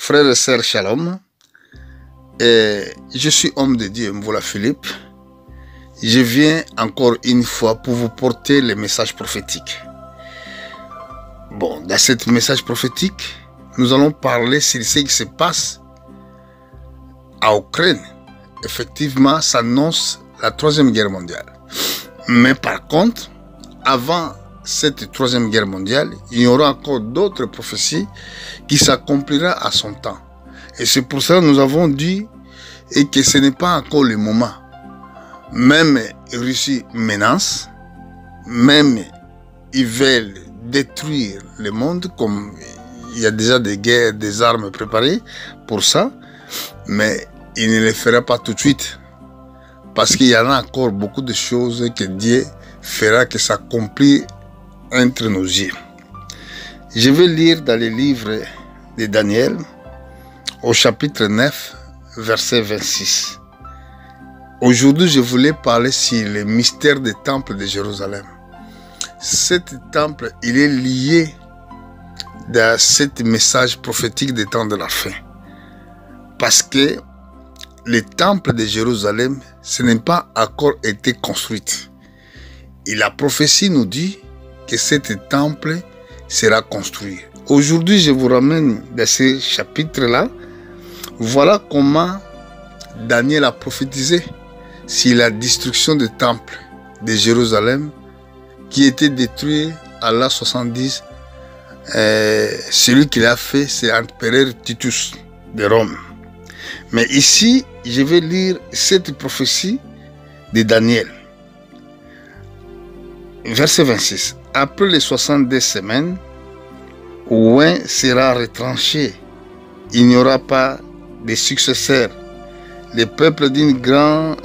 Frères et sœurs, shalom. Je suis homme de Dieu, Mvola Philippe. Je viens encore une fois pour vous porter les messages prophétiques. Bon, dans ce message prophétique, nous allons parler sur ce qui se passe à Ukraine. Effectivement, ça annonce la Troisième Guerre mondiale. Mais par contre, avant cette Troisième Guerre mondiale, il y aura encore d'autres prophéties qui s'accompliront à son temps. Et c'est pour ça que nous avons dit que ce n'est pas encore le moment. Même Russie menace, même ils veulent détruire le monde, comme il y a déjà des guerres, des armes préparées pour ça, mais il ne le fera pas tout de suite. Parce qu'il y en a encore beaucoup de choses que Dieu fera que s'accomplit entre nos yeux. Je vais lire dans le livre de Daniel, au chapitre 9, verset 26. Aujourd'hui, je voulais parler sur le mystère du temple de Jérusalem. Cet temple, il est lié dans ce message prophétique des temps de la fin. Parce que le temple de Jérusalem, ce n'est pas encore été construit. Et la prophétie nous dit que ce temple sera construit. Aujourd'hui, je vous ramène dans ce chapitre-là. Voilà comment Daniel a prophétisé sur la destruction du temple de Jérusalem qui était détruit à l'an 70. Celui qui l'a fait, c'est l'empereur Titus de Rome. Mais ici, je vais lire cette prophétie de Daniel. Verset 26. Après les 62 semaines, Ouin sera retranché. Il n'y aura pas de successeur. Le peuple d'un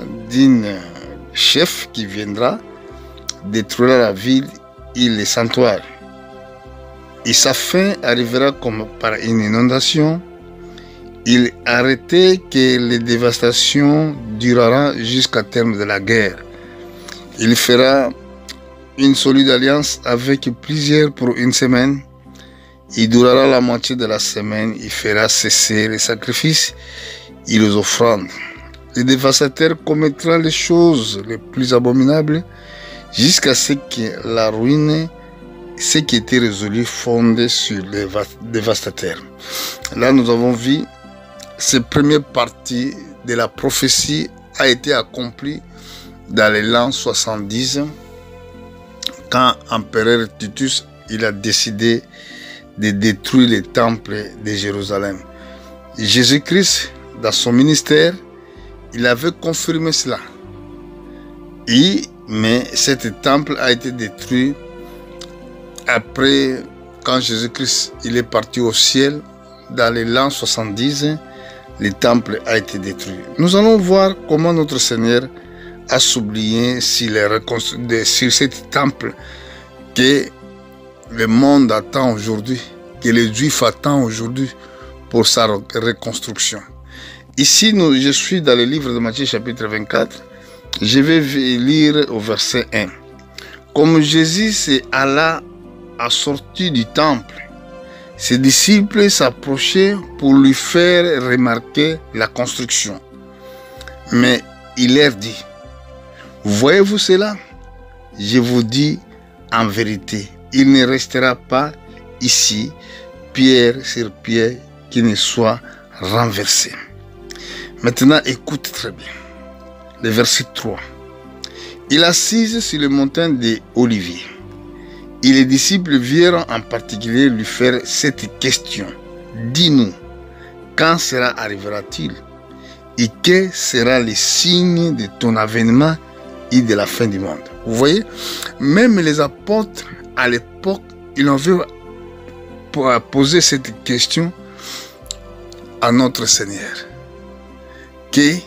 chef qui viendra détruira la ville et les sanctuaires. Et sa fin arrivera comme par une inondation. Il arrêtait que les dévastations dureront jusqu'à terme de la guerre. Il fera une solide alliance avec plusieurs pour une semaine. Il durera la moitié de la semaine. Il fera cesser les sacrifices et les offrandes. Les dévastateurs commettront les choses les plus abominables jusqu'à ce que la ruine, ce qui était résolu, fonde sur les dévastateurs. Là, nous avons vu cette première partie de la prophétie a été accomplie dans l'an 70 quand l'empereur Titus il a décidé de détruire le temple de Jérusalem. Jésus-Christ, dans son ministère, il avait confirmé cela. Mais ce temple a été détruit après, quand Jésus-Christ il est parti au ciel, dans l'an 70, le temple a été détruit. Nous allons voir comment notre Seigneur a souligné sur ce temple que le monde attend aujourd'hui, que les Juifs attendent aujourd'hui pour sa reconstruction. Ici, je suis dans le livre de Matthieu chapitre 24. Je vais lire au verset 1. Comme Jésus s'est sorti du temple, ses disciples s'approchaient pour lui faire remarquer la construction. Mais il leur dit, voyez-vous cela? Je vous dis en vérité, il ne restera pas ici pierre sur pierre qui ne soit renversé. Maintenant, écoute très bien. Le verset 3. Il assise sur le montagne des Oliviers. Et les disciples virent en particulier lui faire cette question. Dis-nous, quand cela arrivera-t-il? Et quel sera le signe de ton avènement et de la fin du monde? Vous voyez, même les apôtres à l'époque, ils avaient posé cette question à notre Seigneur. Qu'ils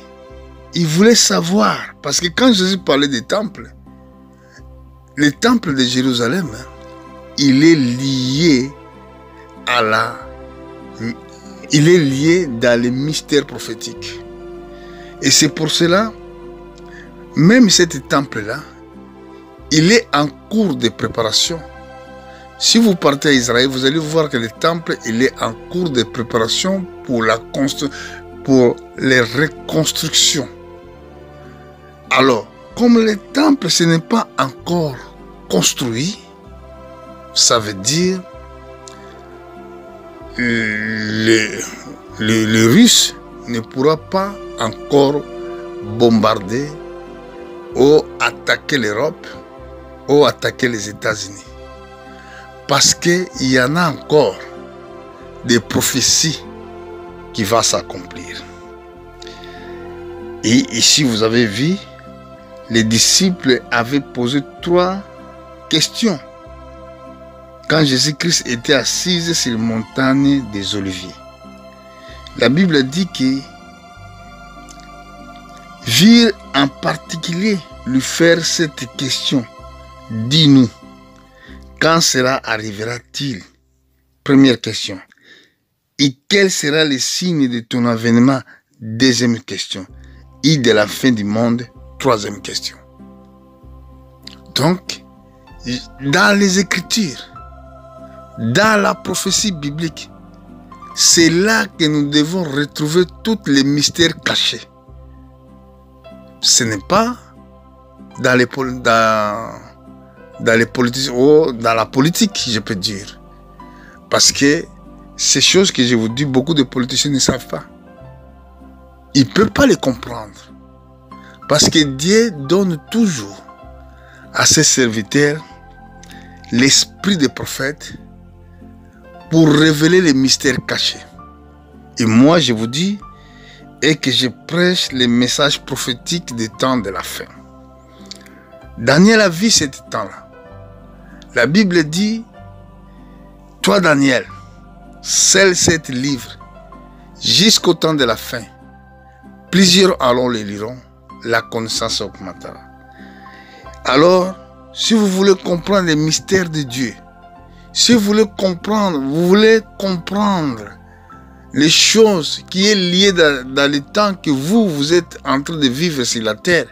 voulaient savoir, parce que quand Jésus parlait des temples, le temple de Jérusalem, il est lié dans les mystères prophétiques. Et c'est pour cela, même ce temple-là, il est en cours de préparation. Si vous partez à Israël, vous allez voir que le temple il est en cours de préparation pour les reconstructions. Alors, comme le temple ce n'est pas encore construit, ça veut dire le Russe ne pourra pas encore bombarder ou attaquer l'Europe ou attaquer les États-Unis. Parce qu'il y en a encore des prophéties qui vont s'accomplir. Et ici, vous avez vu, les disciples avaient posé 3 questions quand Jésus-Christ était assis sur la montagne des Oliviers. La Bible dit que virent en particulier lui faire cette question. Dis-nous, quand cela arrivera-t-il? Première question. Et quel sera le signe de ton avènement? Deuxième question. Et de la fin du monde? Troisième question. Donc, dans les Écritures, dans la prophétie biblique, c'est là que nous devons retrouver tous les mystères cachés. Ce n'est pas dans les politiques ou dans la politique, je peux dire. Parce que ces choses que je vous dis, beaucoup de politiciens ne savent pas. Ils ne peuvent pas les comprendre. Parce que Dieu donne toujours à ses serviteurs l'esprit des prophètes pour révéler les mystères cachés. Et moi, je vous dis, et que je prêche les messages prophétiques des temps de la fin. Daniel a vu ce temps-là. La Bible dit, toi Daniel, scelle 7 livres jusqu'au temps de la fin. Plusieurs allons les liront, la connaissance augmentera. Alors, si vous voulez comprendre les mystères de Dieu, si vous voulez comprendre les choses qui sont liées dans le temps que vous êtes en train de vivre sur la terre,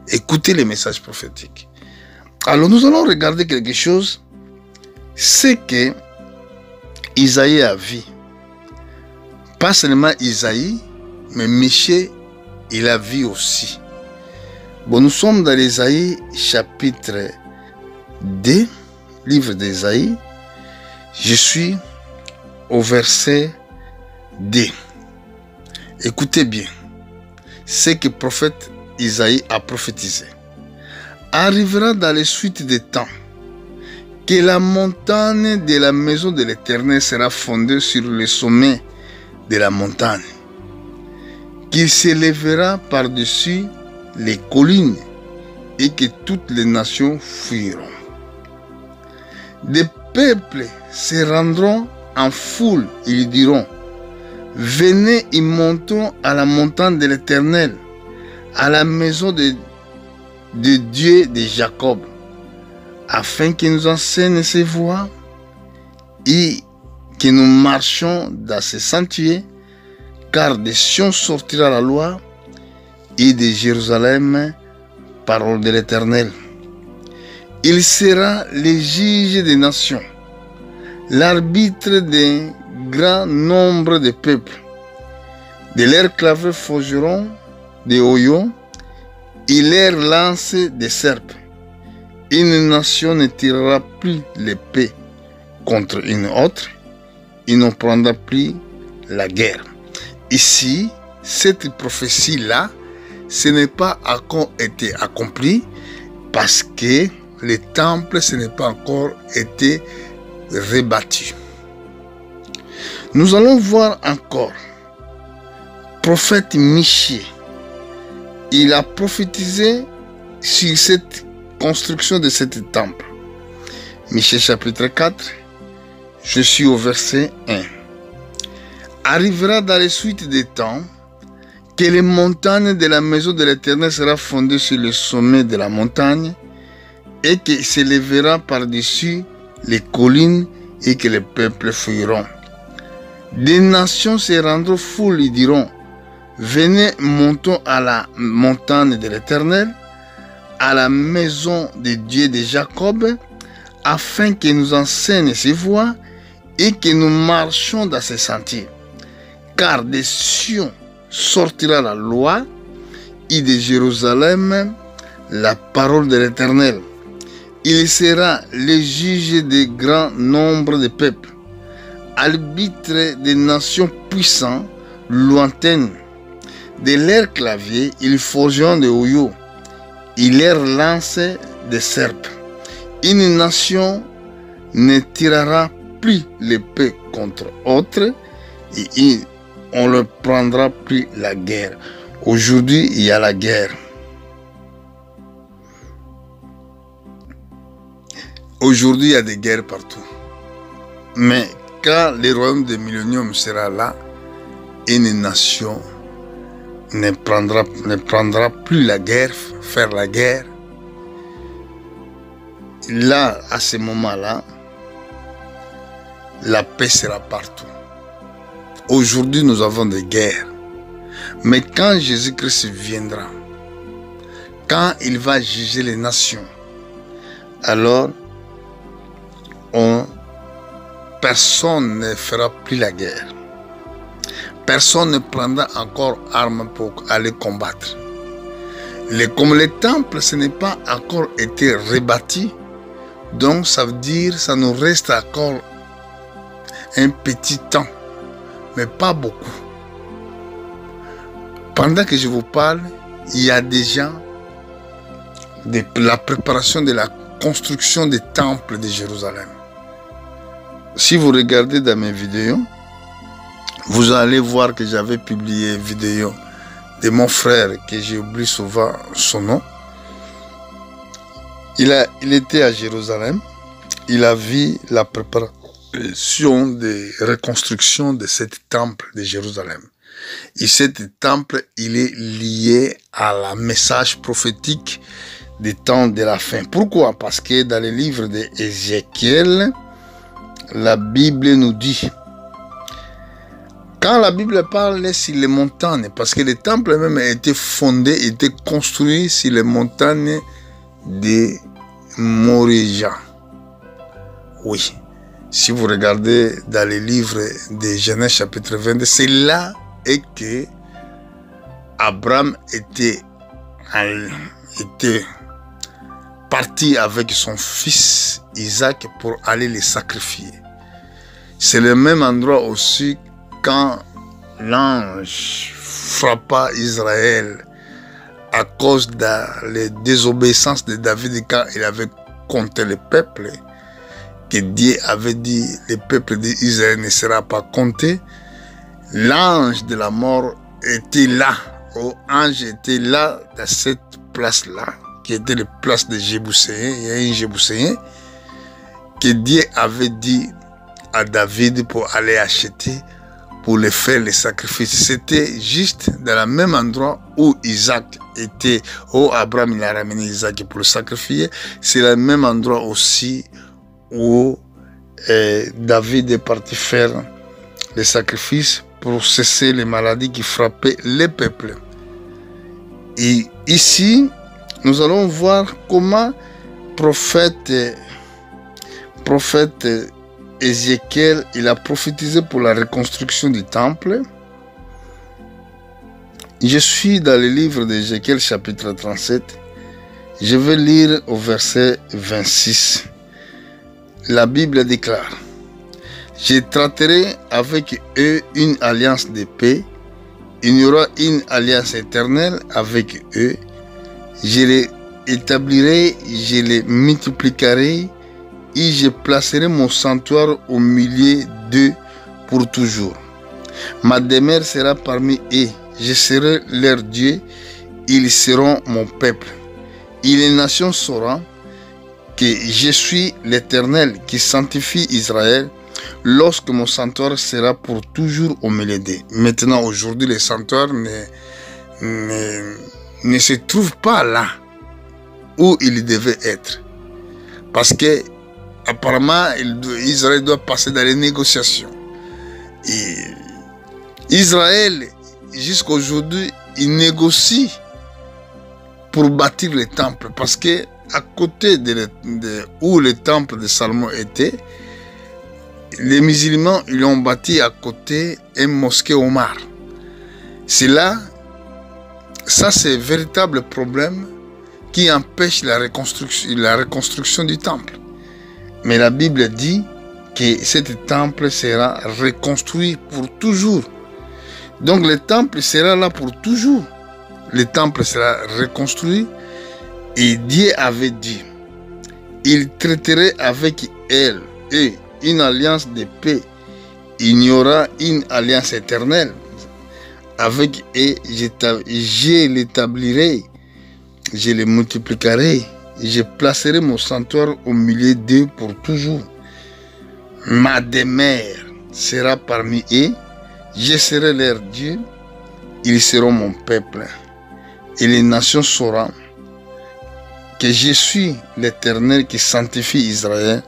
écoutez les messages prophétiques. Alors nous allons regarder quelque chose, c'est que Isaïe a vu. Pas seulement Isaïe, mais Michée, il a vu aussi. Bon, nous sommes dans l'Isaïe chapitre 2, livre d'Isaïe. Je suis au verset 2. Écoutez bien ce que le prophète Isaïe a prophétisé. Arrivera dans les suites des temps que la montagne de la maison de l'Éternel sera fondée sur le sommet de la montagne, qu'il s'élèvera par-dessus les collines et que toutes les nations fuiront. Des peuples se rendront en foule et ils diront, venez et montons à la montagne de l'Éternel, à la maison de Dieu de Jacob, afin qu'il nous enseigne ses voies et que nous marchions dans ses sentiers, car de Sion sortira la loi et de Jérusalem, parole de l'Éternel. Il sera le juge des nations, l'arbitre d'un grand nombre de peuples. De leurs claveurs forgeront des hoyaux et leurs lances des serpes. Une nation ne tirera plus l'épée contre une autre, il ne prendra plus la guerre. Ici, cette prophétie-là, ce n'est pas encore été accompli parce que le temple, ce n'est pas encore été rebâti. Nous allons voir encore prophète Michée. Il a prophétisé sur cette construction de ce temple. Michée chapitre 4, je suis au verset 1. Arrivera dans les suites des temps que les montagnes de la maison de l'Éternel sera fondée sur le sommet de la montagne et qu'il s'élèvera par-dessus les collines et que les peuples fuiront. Des nations se rendront foules et diront, venez, montons à la montagne de l'Éternel, à la maison de Dieu de Jacob, afin qu'il nous enseigne ses voies et que nous marchions dans ses sentiers. Car des Sion sortira la loi et de Jérusalem la parole de l'Éternel. Il sera le juge de grands nombres de peuples, arbitre des nations puissantes, lointaines. De leurs claviers, ils forgeront des hoyaux, ils leur lancent des serpes. Une nation ne tirera plus l'épée contre autre et on ne prendra plus la guerre. Aujourd'hui, il y a la guerre. Aujourd'hui, il y a des guerres partout. Mais quand le royaume du millénium sera là, une nation ne prendra plus la guerre, faire la guerre. Là, à ce moment-là, la paix sera partout. Aujourd'hui, nous avons des guerres. Mais quand Jésus-Christ viendra, quand il va juger les nations, alors personne ne fera plus la guerre. Personne ne prendra encore arme pour aller combattre. Comme le temple, ce n'est pas encore été rebâti, donc ça veut dire ça nous reste encore un petit temps, mais pas beaucoup. Pendant que je vous parle, il y a déjà la préparation de la construction des temples de Jérusalem. Si vous regardez dans mes vidéos, vous allez voir que j'avais publié une vidéo de mon frère, que j'oublie souvent son nom. Il était à Jérusalem, il a vu la préparation de reconstruction de ce temple de Jérusalem. Et ce temple, il est lié à la message prophétique des temps de la fin. Pourquoi? Parce que dans le livre d'Ézéchiel, la Bible nous dit, quand la Bible parle sur les montagnes, parce que le temple même a été fondé, était construit sur les montagnes de Morija. Oui, si vous regardez dans les livres de Genèse chapitre 22, c'est là que Abraham était parti avec son fils Isaac pour aller les sacrifier. C'est le même endroit aussi quand l'ange frappa Israël à cause de la désobéissance de David quand il avait compté le peuple, que Dieu avait dit le peuple d'Israël ne sera pas compté. L'ange de la mort était là, l'ange était là dans cette place-là, qui était la place de Jébouséen. Il y a un Jébouséen que Dieu avait dit à David pour aller acheter, pour le faire les sacrifices. C'était juste dans le même endroit où Isaac était, où Abraham il a ramené Isaac pour le sacrifier. C'est le même endroit aussi où David est parti faire les sacrifices pour cesser les maladies qui frappaient les peuples. Et ici, nous allons voir comment prophète Ézéchiel, il a prophétisé pour la reconstruction du temple. Je suis dans le livre d'Ézéchiel chapitre 37. Je vais lire au verset 26. La Bible déclare: je traiterai avec eux une alliance de paix. Il y aura une alliance éternelle avec eux. Je les établirai, je les multiplierai et je placerai mon sanctuaire au milieu d'eux pour toujours. Ma demeure sera parmi eux. Je serai leur Dieu. Ils seront mon peuple. Et les nations sauront que je suis l'Éternel qui sanctifie Israël lorsque mon sanctuaire sera pour toujours au milieu d'eux. Maintenant, aujourd'hui, le sanctuaire ne se trouve pas là où il devait être. Parce que apparemment, Israël doit passer dans les négociations. Et Israël, jusqu'à aujourd'hui, il négocie pour bâtir le temple. Parce que à côté où le temple de Salomon était, les musulmans ils ont bâti à côté une mosquée Omar. C'est là, ça c'est un véritable problème qui empêche la reconstruction du temple. Mais la Bible dit que ce temple sera reconstruit pour toujours. Donc le temple sera là pour toujours. Le temple sera reconstruit et Dieu avait dit, il traiterait avec elle et une alliance de paix. Il y aura une alliance éternelle. Avec eux, je l'établirai, je les multiplierai, je placerai mon sanctuaire au milieu d'eux pour toujours. Ma demeure sera parmi eux, je serai leur Dieu, ils seront mon peuple. Et les nations sauront que je suis l'Éternel qui sanctifie Israël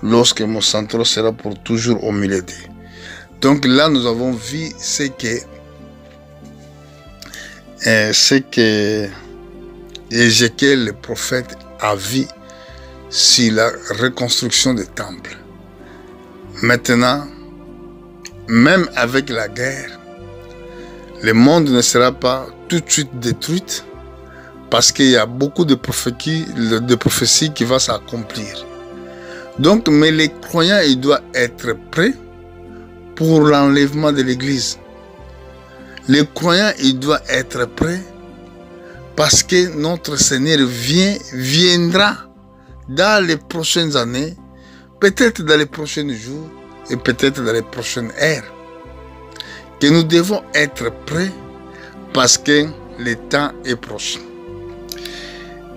lorsque mon sanctuaire sera pour toujours au milieu d'eux. Donc là, nous avons vu ce que Ézéchiel, le prophète, a vu sur la reconstruction du temple. Maintenant, même avec la guerre, le monde ne sera pas tout de suite détruit parce qu'il y a beaucoup de prophéties qui vont s'accomplir. Donc, mais les croyants, ils doivent être prêts pour l'enlèvement de l'Église. Les croyants, ils doivent être prêts parce que notre Seigneur viendra dans les prochaines années, peut-être dans les prochains jours et peut-être dans les prochaines ères. Que nous devons être prêts parce que le temps est proche.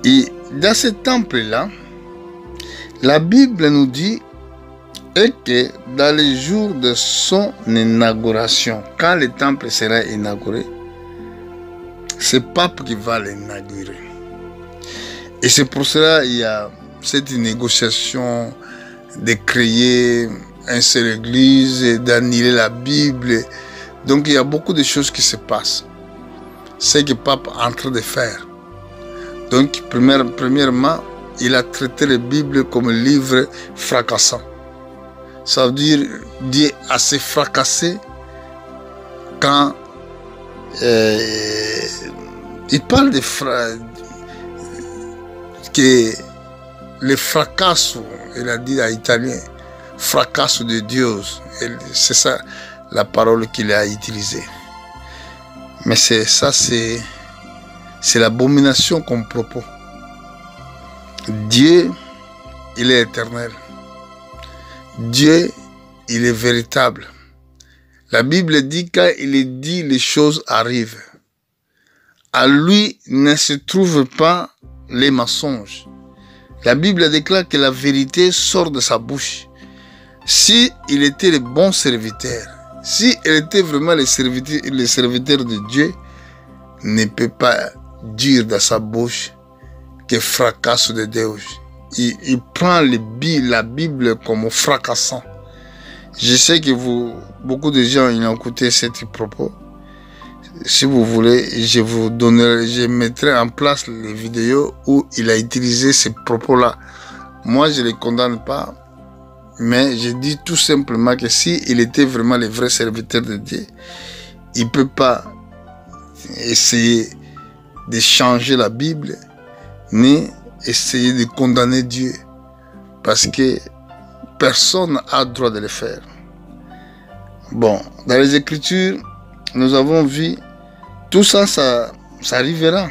Et dans ce temple-là, la Bible nous dit que dans les jours de son inauguration, quand le temple sera inauguré, c'est le pape qui va l'inaugurer. Et c'est pour cela qu'il y a cette négociation de créer une seule église, d'annuler la Bible. Donc il y a beaucoup de choses qui se passent. C'est ce que le pape est en train de faire. Donc premièrement, il a traité la Bible comme un livre fracassant. Ça veut dire Dieu a se fracassé quand il parle de que le fracasso, il a dit en italien, fracasso de Dieu, c'est ça la parole qu'il a utilisée. Mais c'est l'abomination comme propos. Dieu, il est éternel. Dieu, il est véritable. La Bible dit quand il dit les choses arrivent. À lui ne se trouvent pas les mensonges. La Bible déclare que la vérité sort de sa bouche. Si il était le bon serviteur, si il était vraiment le serviteur de Dieu, ne peut pas dire dans sa bouche que fracasse de Dieu. Il prend la Bible comme fracassant. Je sais que beaucoup de gens ont écouté ces propos. Si vous voulez, je mettrai en place les vidéos où il a utilisé ces propos-là. Moi, je ne les condamne pas, mais je dis tout simplement que s'il était vraiment le vrai serviteur de Dieu, il ne peut pas essayer de changer la Bible, ni essayer de condamner Dieu, parce que personne n'a le droit de le faire. Bon, dans les Écritures, nous avons vu tout ça, ça arrivera.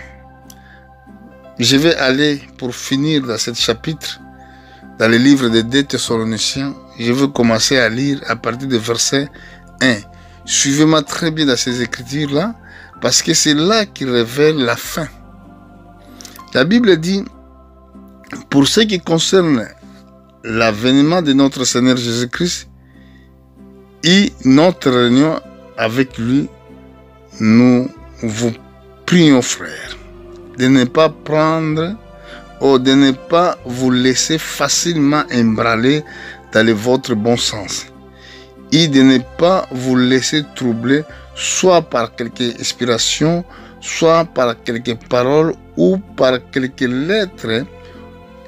Je vais aller pour finir dans ce chapitre, dans le livre des 2 Thessaloniciens. Je vais commencer à lire à partir du verset 1. Suivez-moi très bien dans ces Écritures-là, parce que c'est là qu'il révèle la fin. La Bible dit, pour ce qui concerne l'avènement de notre Seigneur Jésus-Christ et notre réunion avec lui, nous vous prions, frères, de ne pas prendre ou de ne pas vous laisser facilement embraler dans votre bon sens et de ne pas vous laisser troubler soit par quelque inspiration, soit par quelques paroles ou par quelques lettres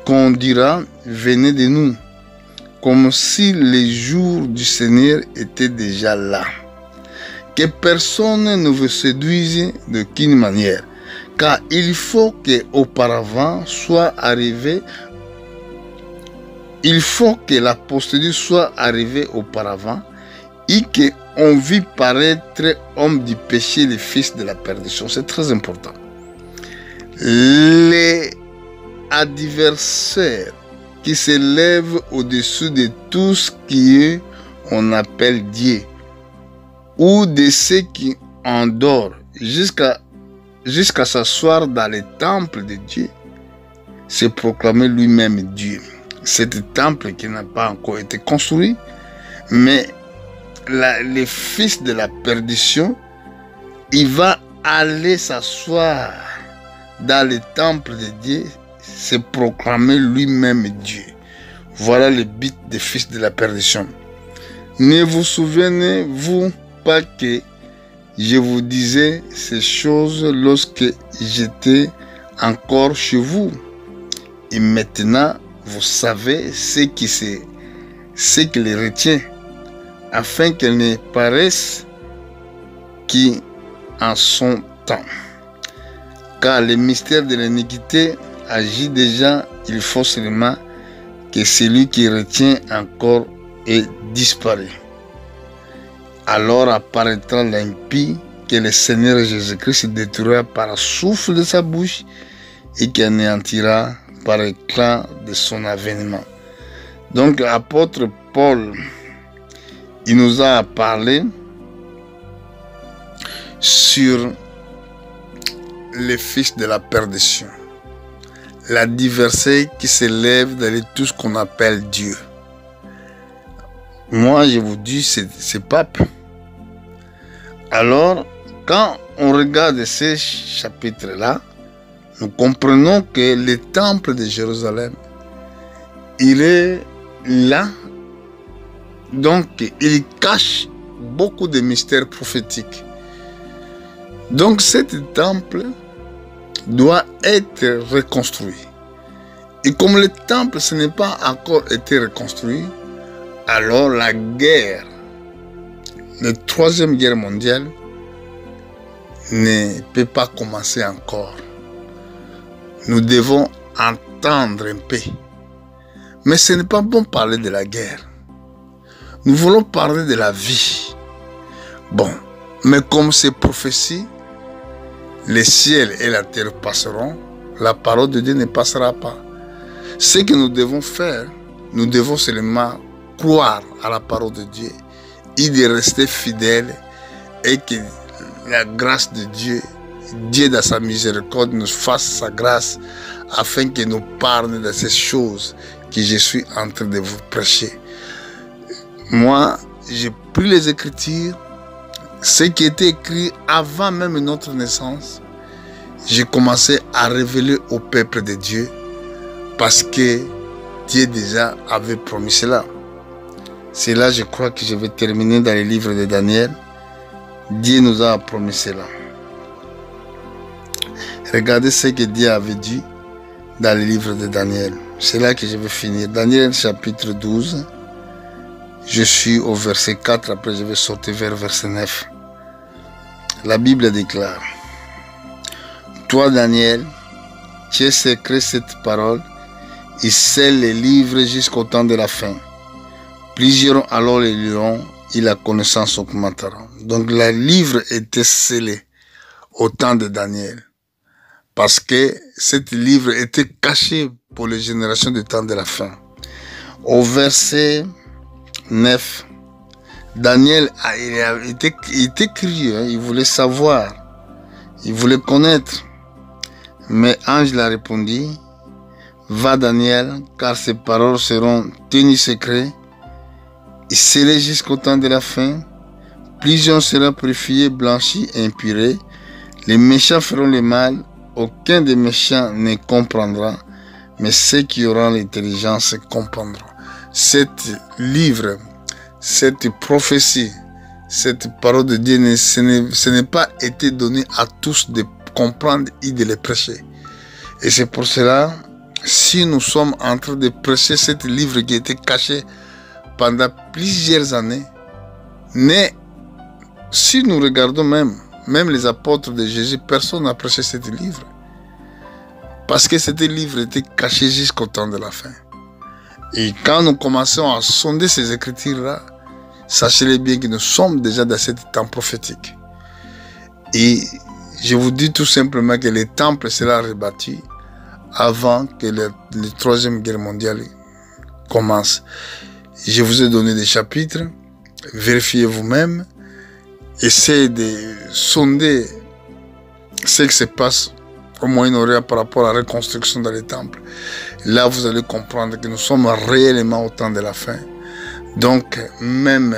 qu'on dira, venez de nous, comme si les jours du Seigneur étaient déjà là. Que personne ne vous séduise d'aucune manière, car il faut qu'auparavant soit arrivé, il faut que l'apostolie soit arrivée auparavant, et qu'on vit paraître homme du péché, les fils de la perdition. C'est très important. Les adversaires qui s'élèvent au-dessus de tout ce qu'on appelle Dieu, ou de ceux qui endorment jusqu'à s'asseoir dans le temple de Dieu, se proclamer lui-même Dieu. Cet temple qui n'a pas encore été construit, mais les fils de la perdition, il va aller s'asseoir dans le temple de Dieu, se proclamer lui-même Dieu. Voilà le but des fils de la perdition. Ne vous souvenez-vous pas que je vous disais ces choses lorsque j'étais encore chez vous? Et maintenant, vous savez ce qui les retient, afin qu'elles ne paraissent qu'en son temps. Car le mystère de l'iniquité agit déjà, il faut seulement que celui qui retient encore ait disparu. Alors apparaîtra l'impie que le Seigneur Jésus-Christ détruira par le souffle de sa bouche et qui anéantira par l'éclat de son avènement. Donc l'apôtre Paul, il nous a parlé sur les fils de la perdition, l'adversaire qui s'élève dans tout ce qu'on appelle Dieu. Moi, je vous dis, c'est pape. Alors, quand on regarde ces chapitres-là, nous comprenons que le temple de Jérusalem, il est là. Donc, il cache beaucoup de mystères prophétiques. Donc, cet temple doit être reconstruit. Et comme le temple, ce n'est pas encore été reconstruit, alors la guerre, la troisième guerre mondiale, ne peut pas commencer encore. Nous devons entendre un peu. Mais ce n'est pas bon parler de la guerre. Nous voulons parler de la vie. Bon, mais comme c'est prophétie, les ciels et la terre passeront, la parole de Dieu ne passera pas. Ce que nous devons faire, nous devons seulement croire à la parole de Dieu et de rester fidèles, et que la grâce de Dieu, Dieu dans sa miséricorde nous fasse sa grâce afin qu'il nous parle de ces choses que je suis en train de vous prêcher. Moi, j'ai pris les Écritures, ce qui était écrit avant même notre naissance. J'ai commencé à révéler au peuple de Dieu parce que Dieu déjà avait promis cela. C'est là, je crois, que je vais terminer dans les livres de Daniel. Dieu nous a promis cela. Regardez ce que Dieu avait dit dans les livres de Daniel. C'est là que je vais finir. Daniel chapitre 12. Je suis au verset 4, après je vais sortir vers verset 9. La Bible déclare: toi, Daniel, tu as secret cette parole et scelle les livres jusqu'au temps de la fin. Plusieurs alors les liront et la connaissance augmentera. Donc, le livre était scellé au temps de Daniel, parce que ce livre était caché pour les générations du temps de la fin. Au verset 9, Daniel il était curieux, il voulait savoir, il voulait connaître. Mais ange l'a répondu: va Daniel, car ces paroles seront tenues secrètes et scellées jusqu'au temps de la fin. Plusieurs seront purifiés, blanchis et impurés. Les méchants feront le mal, aucun des méchants ne comprendra, mais ceux qui auront l'intelligence comprendront. Cet livre, cette prophétie, cette parole de Dieu, ce n'est pas été donné à tous de comprendre et de les prêcher. Et c'est pour cela, si nous sommes en train de prêcher ce livre qui a été caché pendant plusieurs années, mais si nous regardons même les apôtres de Jésus, personne n'a prêché ce livre. Parce que ce livre était caché jusqu'au temps de la fin. Et quand nous commençons à sonder ces écritures-là, sachez bien que nous sommes déjà dans ce temps prophétique. Et je vous dis tout simplement que le temple sera rebâti avant que la Troisième Guerre mondiale commence. Je vous ai donné des chapitres, vérifiez vous-même, essayez de sonder ce qui se passe au Moyen-Orient par rapport à la reconstruction dans les temples. Là, vous allez comprendre que nous sommes réellement au temps de la fin. Donc, même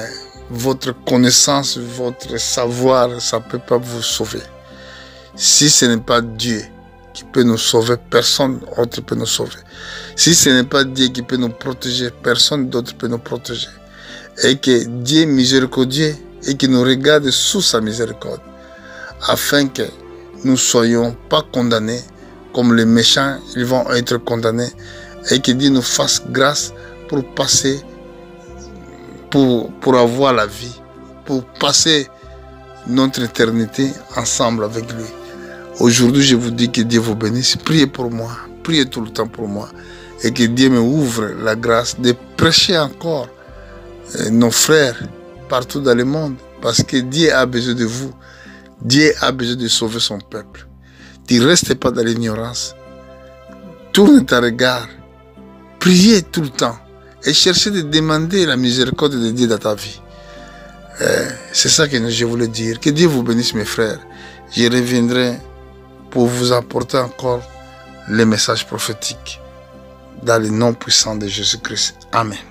votre connaissance, votre savoir, ça ne peut pas vous sauver. Si ce n'est pas Dieu qui peut nous sauver, personne d'autre ne peut nous sauver. Si ce n'est pas Dieu qui peut nous protéger, personne d'autre peut nous protéger. Et que Dieu est miséricordieux et qu'il nous regarde sous sa miséricorde, afin que nous ne soyons pas condamnés comme les méchants, ils vont être condamnés, et que Dieu nous fasse grâce pour passer, pour avoir la vie, pour passer notre éternité ensemble avec lui. Aujourd'hui, je vous dis que Dieu vous bénisse. Priez pour moi, priez tout le temps pour moi, et que Dieu me ouvre la grâce de prêcher encore nos frères partout dans le monde, parce que Dieu a besoin de vous. Dieu a besoin de sauver son peuple. Ne restez pas dans l'ignorance. Tourne ta regard. Priez tout le temps. Et cherchez de demander la miséricorde de Dieu dans ta vie. C'est ça que je voulais dire. Que Dieu vous bénisse, mes frères. Je reviendrai pour vous apporter encore les messages prophétiques dans le nom puissant de Jésus-Christ. Amen.